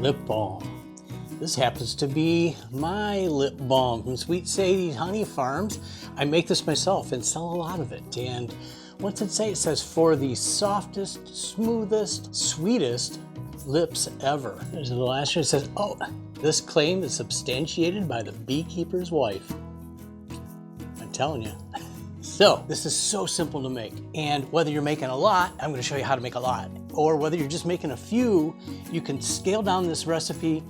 lip balm. This happens to be my lip balm from Sweet Sadie Honey Farms. I make this myself and sell a lot of it. And what's it say? It says for the softest, smoothest, sweetest lips ever. There's a little asterisk that says, oh, this claim is substantiated by the beekeeper's wife. I'm telling you. So this is so simple to make. And whether you're making a lot, I'm gonna show you how to make a lot. Or whether you're just making a few, you can scale down this recipe.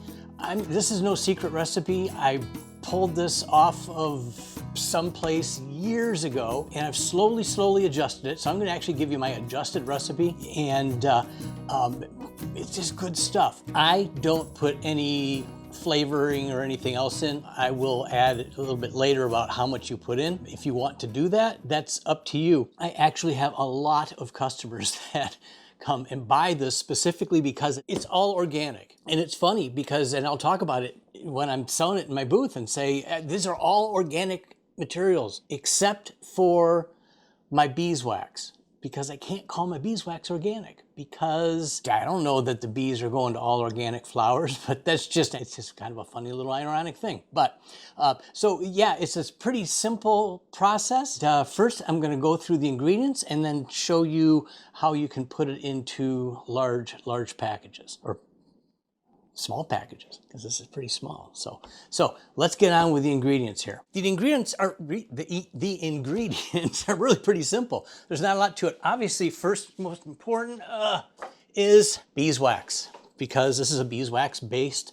This is no secret recipe. I pulled this off of someplace years ago, and I've slowly adjusted it. So I'm gonna actually give you my adjusted recipe, and it's just good stuff. I don't put any flavoring or anything else in. I will add a little bit later about how much you put in. If you want to do that, that's up to you. I actually have a lot of customers that come and buy this specifically because it's all organic. And it's funny because, and I'll talk about it when I'm selling it in my booth and say, these are all organic materials except for my beeswax, because I can't call my beeswax organic because I don't know that the bees are going to all organic flowers, but it's just kind of a funny little ironic thing. But so yeah, it's a pretty simple process. First, I'm gonna go through the ingredients and then show you how you can put it into large packages or small packages, because this is pretty small. So let's get on with the ingredients here. The ingredients are really pretty simple. There's not a lot to it. Obviously, first most important is beeswax, because this is a beeswax based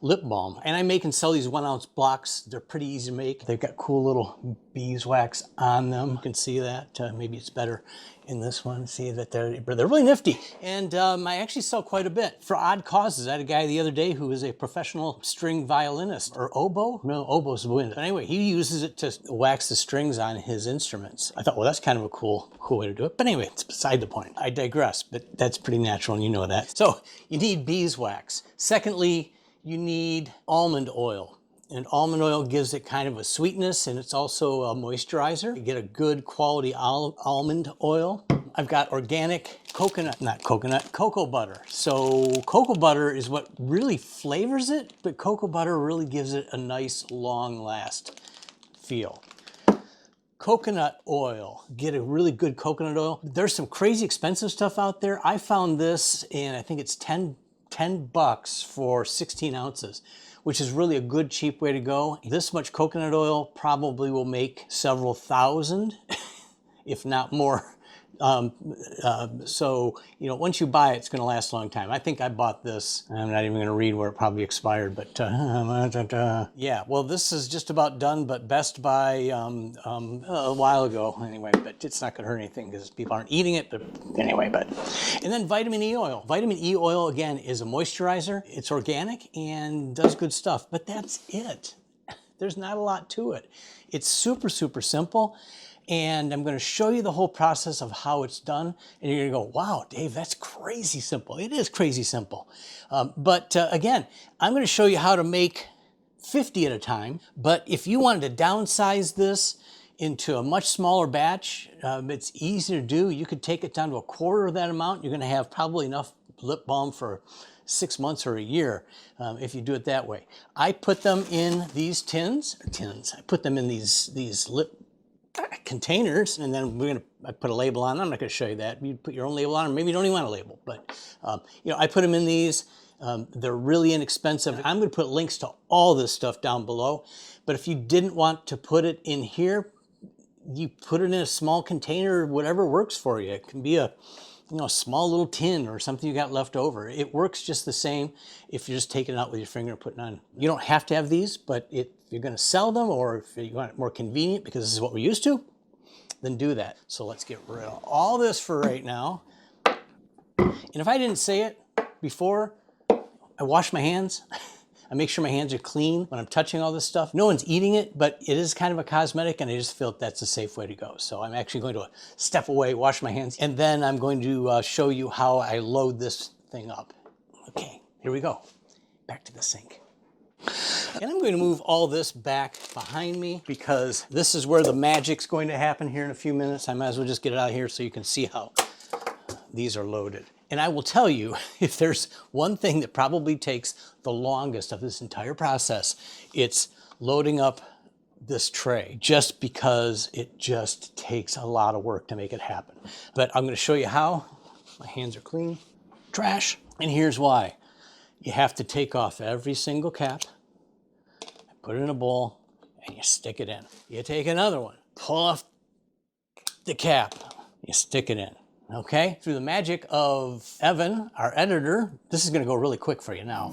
lip balm. And I make and sell these 1 ounce blocks. They're pretty easy to make. They've got cool little beeswax on them. You can see that. Maybe it's better in this one. See that they're really nifty. And I actually sell quite a bit for odd causes. I had a guy the other day who is a professional string violinist, or oboe? No, oboe's the wind. But anyway, he uses it to wax the strings on his instruments. I thought, well, that's kind of a cool way to do it. But anyway, it's beside the point. I digress, but that's pretty natural and you know that. So you need beeswax. Secondly, you need almond oil. And almond oil gives it kind of a sweetness, and it's also a moisturizer. You get a good quality almond oil. I've got organic cocoa butter. So cocoa butter is what really flavors it, but cocoa butter really gives it a nice long last feel. Coconut oil, get a really good coconut oil. There's some crazy expensive stuff out there. I found this, and I think it's 10 bucks for 16 ounces, which is really a good, cheap way to go. This much coconut oil probably will make several thousand, if not more. So, you know, once you buy it, it's going to last a long time. I think I bought this, I'm not even going to read where it probably expired, but yeah, well, this is just about done, but Best Buy a while ago anyway, but it's not going to hurt anything because people aren't eating it, but anyway, and then vitamin E oil. Vitamin E oil, again, is a moisturizer. It's organic and does good stuff, but that's it. There's not a lot to it. It's super simple. And I'm going to show you the whole process of how it's done. And you're going to go, wow, Dave, that's crazy simple. It is crazy simple. But again, I'm going to show you how to make 50 at a time. But if you wanted to downsize this into a much smaller batch, it's easy to do. You could take it down to a quarter of that amount. You're going to have probably enough lip balm for 6 months or a year if you do it that way. I put them in these tins. I put them in these lip containers, and then I put a label on them. I'm not going to show you that. You put your own label on them. Maybe you don't even want a label, but you know, I put them in these. They're really inexpensive. I'm going to put links to all this stuff down below, but if you didn't want to put it in here, you put it in a small container, whatever works for you. It can be a small little tin or something you got left over. It works just the same if you're just taking it out with your finger and putting it on. You don't have to have these, but if you're going to sell them, or if you want it more convenient because this is what we're used to, then do that. So let's get rid of all this for right now. And if I didn't say it before, I wash my hands. I make sure my hands are clean when I'm touching all this stuff. No one's eating it, but it is kind of a cosmetic, and I just feel that's a safe way to go. So I'm actually going to step away, wash my hands, and then I'm going to show you how I load this thing up. Okay, here we go. Back to the sink. And I'm going to move all this back behind me because this is where the magic's going to happen here in a few minutes. I might as well just get it out of here so you can see how these are loaded. And I will tell you, if there's one thing that probably takes the longest of this entire process, it's loading up this tray, just because it just takes a lot of work to make it happen. But I'm going to show you how. My hands are clean. Trash. And here's why. You have to take off every single cap, put it in a bowl, and you stick it in. You take another one, pull off the cap, you stick it in. Okay? Through the magic of Evan, our editor, this is going to go really quick for you now.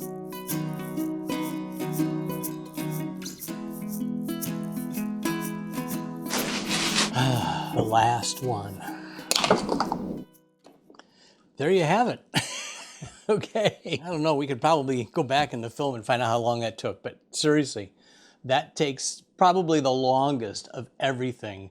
The last one. There you have it. Okay. I don't know, we could probably go back in the film and find out how long that took, but seriously, that takes probably the longest of everything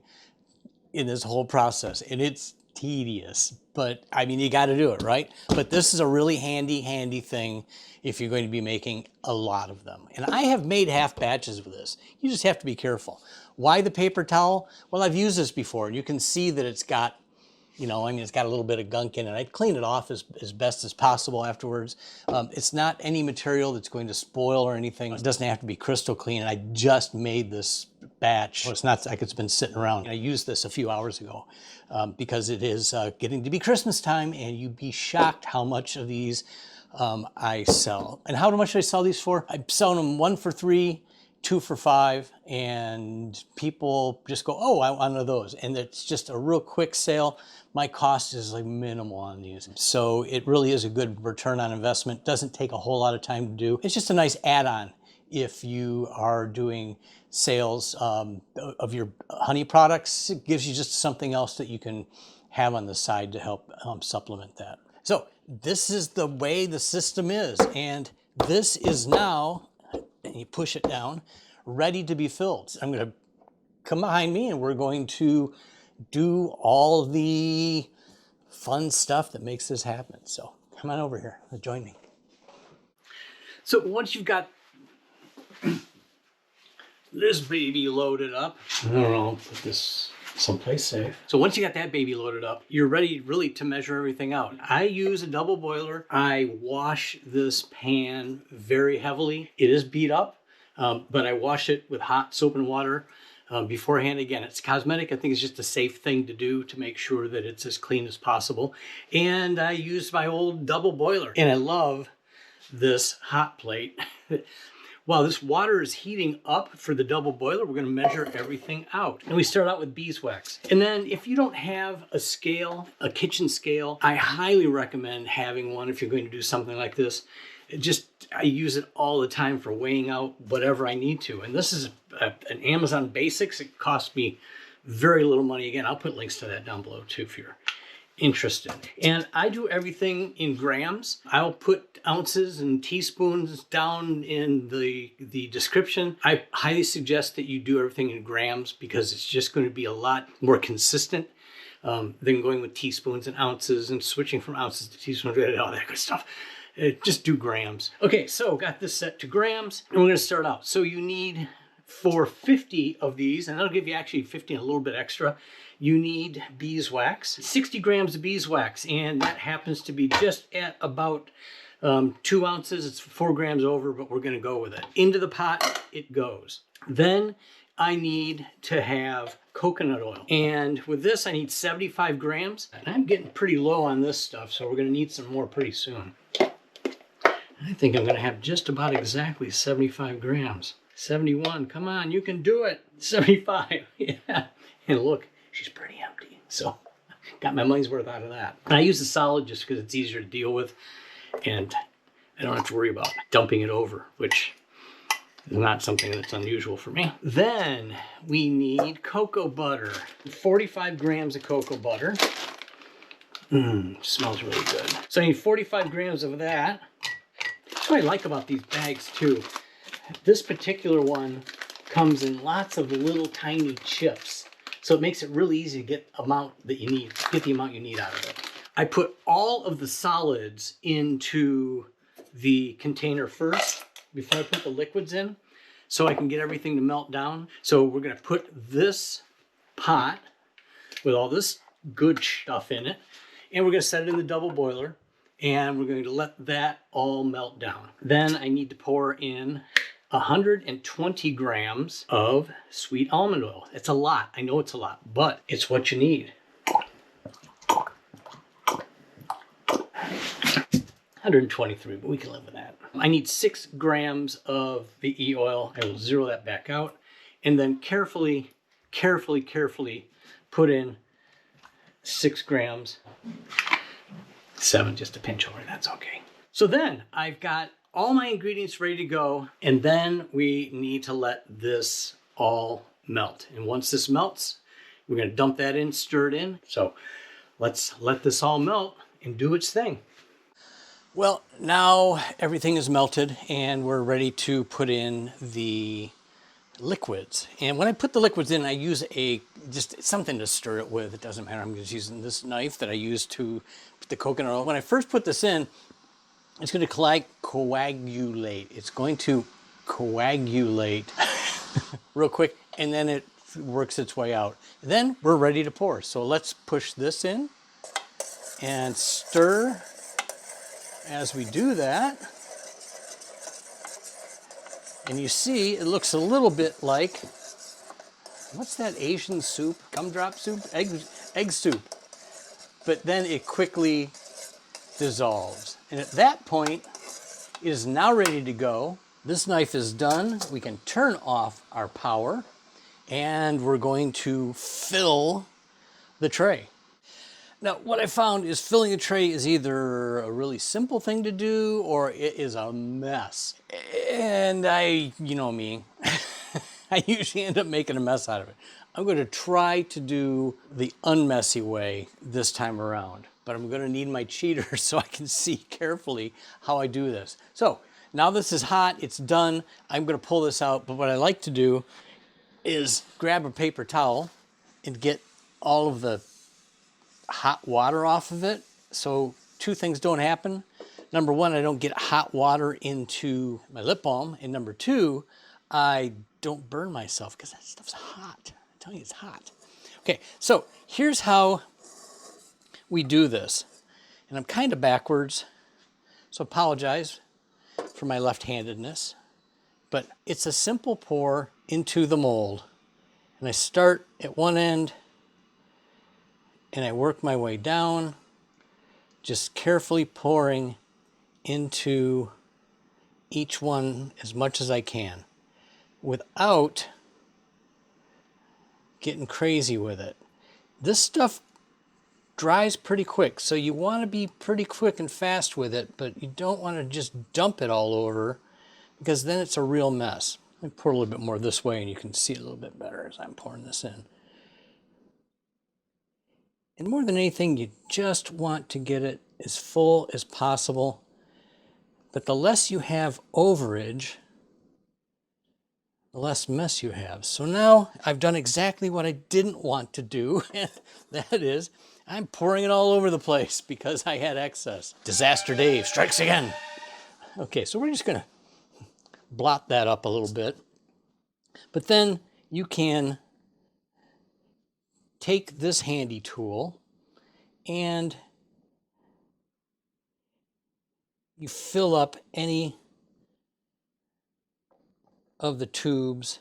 in this whole process, and it's tedious, but I mean, you got to do it, right? But this is a really handy thing if you're going to be making a lot of them. And I have made half batches with this. You just have to be careful. Why the paper towel? Well, I've used this before, and you can see that it's got, you know, I mean, it's got a little bit of gunk in it. I clean it off as best as possible afterwards. It's not any material that's going to spoil or anything. It doesn't have to be crystal clean. And I just made this batch. Well, it's not like it's been sitting around. I used this a few hours ago because it is getting to be Christmas time, and you'd be shocked how much of these I sell. And how much do I sell these for? I'm selling them 1 for $3, 2 for $5, and people just go, oh, I want one of those. And it's just a real quick sale. My cost is like minimal on these. So it really is a good return on investment. Doesn't take a whole lot of time to do. It's just a nice add-on if you are doing sales of your honey products. It gives you just something else that you can have on the side to help supplement that. So this is the way the system is. And this is now, and you push it down, ready to be filled. So I'm going to come behind me, and we're going to do all the fun stuff that makes this happen. So come on over here and join me. So once you've got this baby loaded up, I don't know, I'll put this someplace safe. So once you got that baby loaded up, you're ready really to measure everything out. I use a double boiler. I wash this pan very heavily. It is beat up, but I wash it with hot soap and water beforehand. Again, it's cosmetic. I think it's just a safe thing to do to make sure that it's as clean as possible. And I use my old double boiler. And I love this hot plate. While this water is heating up for the double boiler, we're going to measure everything out. And we start out with beeswax. And then if you don't have a scale, a kitchen scale, I highly recommend having one if you're going to do something like this. I use it all the time for weighing out whatever I need to. And this is an Amazon Basics. It cost me very little money. Again, I'll put links to that down below too if you're interested. And I do everything in grams. I'll put ounces and teaspoons down in the description. I highly suggest that you do everything in grams because it's just going to be a lot more consistent than going with teaspoons and ounces and switching from ounces to teaspoons and all that good stuff. Just do grams. Okay, so got this set to grams, and we're going to start out. So you need, for 50 of these, and that'll give you actually 50 and a little bit extra, you need beeswax, 60 grams of beeswax, and that happens to be just at about 2 ounces. It's 4 grams over, but we're going to go with it. Into the pot it goes. Then I need to have coconut oil. And with this, I need 75 grams. And I'm getting pretty low on this stuff, so we're going to need some more pretty soon. I think I'm going to have just about exactly 75 grams. 71, come on, you can do it. 75, yeah. And look, she's pretty empty. So got my money's worth out of that. And I use the solid just because it's easier to deal with. And I don't have to worry about dumping it over, which is not something that's unusual for me. Then we need cocoa butter. 45 grams of cocoa butter. Smells really good. So I need 45 grams of that. That's what I like about these bags too. This particular one comes in lots of little tiny chips. So it makes it really easy to get the amount you need out of it. I put all of the solids into the container first before I put the liquids in so I can get everything to melt down. So we're going to put this pot with all this good stuff in it, and we're going to set it in the double boiler And we're going to let that all melt down. Then I need to pour in 120 grams of sweet almond oil. It's a lot. I know it's a lot, but it's what you need. 123, but we can live with that. I need 6 grams of the e-oil. I will zero that back out. And then carefully put in 6 grams. 7, just a pinch over, that's okay. So then I've got all my ingredients ready to go, and then we need to let this all melt. And once this melts, we're gonna dump that in, stir it in. So let's let this all melt and do its thing. Well, now everything is melted and we're ready to put in the liquids. And when I put the liquids in, I use just something to stir it with. It doesn't matter. I'm just using this knife that I use to put the coconut oil. When I first put this in, it's going to coagulate. It's going to coagulate real quick, and then it works its way out. Then we're ready to pour. So let's push this in and stir. As we do that, and you see, it looks a little bit like, what's that Asian soup? Gumdrop soup? Egg soup. But then it quickly dissolves. And at that point, it is now ready to go. This knife is done. We can turn off our power, and we're going to fill the tray. Now, what I found is filling a tray is either a really simple thing to do or it is a mess. And you know me, I usually end up making a mess out of it. I'm going to try to do the unmessy way this time around, but I'm going to need my cheater so I can see carefully how I do this. So now this is hot, it's done. I'm going to pull this out, but what I like to do is grab a paper towel and get all of the hot water off of it. So 2 things don't happen. Number 1, I don't get hot water into my lip balm. And number 2, I don't burn myself because that stuff's hot. I'm telling you, it's hot. Okay, so here's how we do this. And I'm kind of backwards, so apologize for my left-handedness. But it's a simple pour into the mold. And I start at one end, and I work my way down, just carefully pouring into each one as much as I can without getting crazy with it. This stuff dries pretty quick, so you want to be pretty quick and fast with it, but you don't want to just dump it all over because then it's a real mess. Let me pour a little bit more this way and you can see it a little bit better as I'm pouring this in. And more than anything, you just want to get it as full as possible. But the less you have overage, the less mess you have. So now I've done exactly what I didn't want to do. And that is, I'm pouring it all over the place because I had excess. Disaster Dave strikes again. Okay, so we're just going to blot that up a little bit. But then you can take this handy tool and you fill up any of the tubes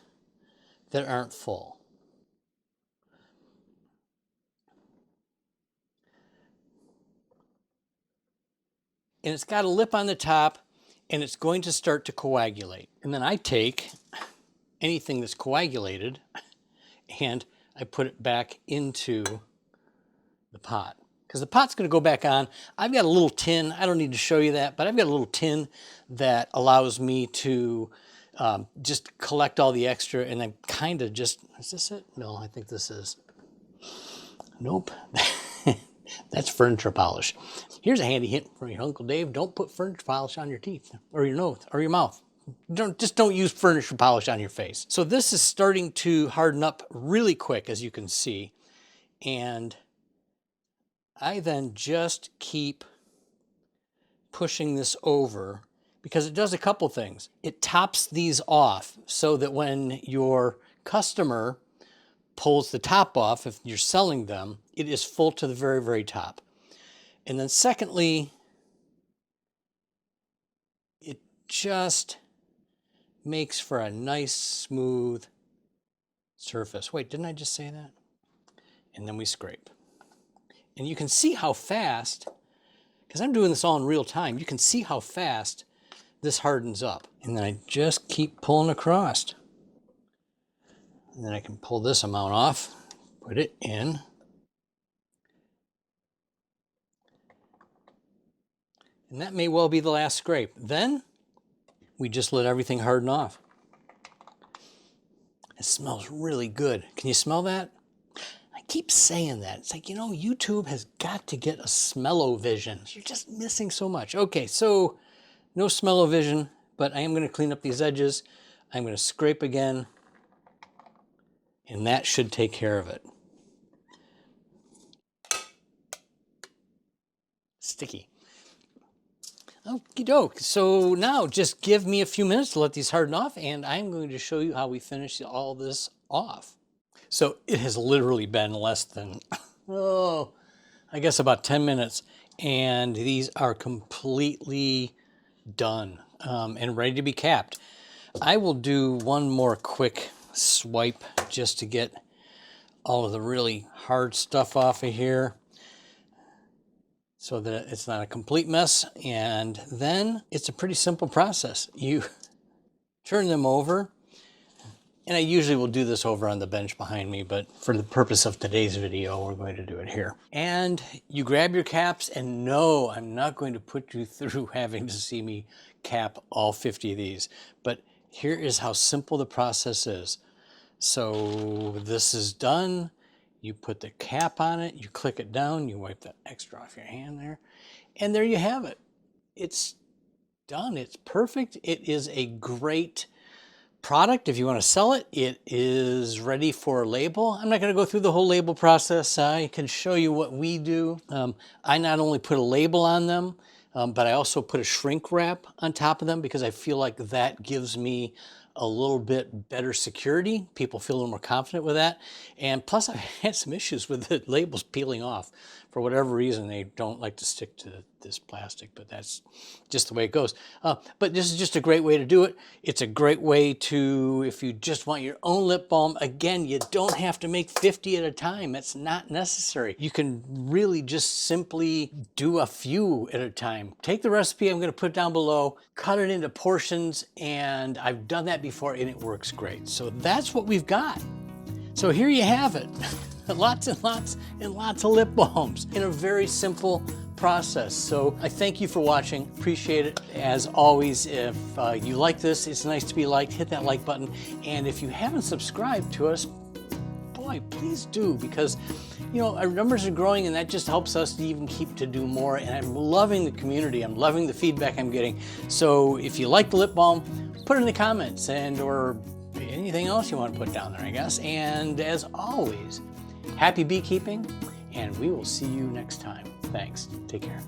that aren't full. And it's got a lip on the top and it's going to start to coagulate. And then I take anything that's coagulated and I put it back into the pot. Because the pot's going to go back on. I've got a little tin. I don't need to show you that, but I've got a little tin that allows me to just collect all the extra, and I'm kind of just, is this it? No, I think this is, nope. That's furniture polish. Here's a handy hint for your Uncle Dave. Don't put furniture polish on your teeth or your nose or your mouth. Just don't use furniture polish on your face. So this is starting to harden up really quick, as you can see. And I then just keep pushing this over because it does a couple things. It tops these off so that when your customer pulls the top off, if you're selling them, it is full to the very, very top. And then secondly, just makes for a nice smooth surface. Wait, didn't I just say that? And then we scrape. And you can see how fast, because I'm doing this all in real time, you can see how fast this hardens up. And then I just keep pulling across. And then I can pull this amount off, put it in. And that may well be the last scrape. Then we just let everything harden off. It smells really good. Can you smell that? I keep saying that. It's like, you know, YouTube has got to get a smell-o-vision. You're just missing so much. Okay, so no smell-o-vision, but I am going to clean up these edges. I'm going to scrape again, and that should take care of it. Sticky. Okie doke. So now just give me a few minutes to let these harden off, and I'm going to show you how we finish all this off. So it has literally been less than, I guess about 10 minutes, and these are completely done and ready to be capped. I will do one more quick swipe just to get all of the really hard stuff off of here, so that it's not a complete mess. And then it's a pretty simple process. You turn them over, and I usually will do this over on the bench behind me, but for the purpose of today's video, we're going to do it here. And you grab your caps, and no, I'm not going to put you through having to see me cap all 50 of these, but here is how simple the process is. So this is done. You put the cap on it, you click it down, you wipe the extra off your hand there, and there you have it. It's done. It's perfect. It is a great product. If you want to sell it, it is ready for a label. I'm not going to go through the whole label process. I can show you what we do. I not only put a label on them, but I also put a shrink wrap on top of them because I feel like that gives me a little bit better security. People feel a little more confident with that. And plus I've had some issues with the labels peeling off. For whatever reason, they don't like to stick to this plastic, but that's just the way it goes. But this is just a great way to do it. It's a great way to, if you just want your own lip balm, again, you don't have to make 50 at a time. That's not necessary. You can really just simply do a few at a time. Take the recipe I'm going to put down below, cut it into portions, and I've done that before and it works great. So that's what we've got. So here you have it. Lots and lots and lots of lip balms in a very simple process. So I thank you for watching. Appreciate it. As always, if you like this, it's nice to be liked. Hit that like button. And if you haven't subscribed to us, boy, please do, because you know our numbers are growing and that just helps us to even keep to do more. And I'm loving the community. I'm loving the feedback I'm getting. So if you like the lip balm, put it in the comments or anything else you want to put down there, I guess. And as always, happy beekeeping, and we will see you next time. Thanks. Take care.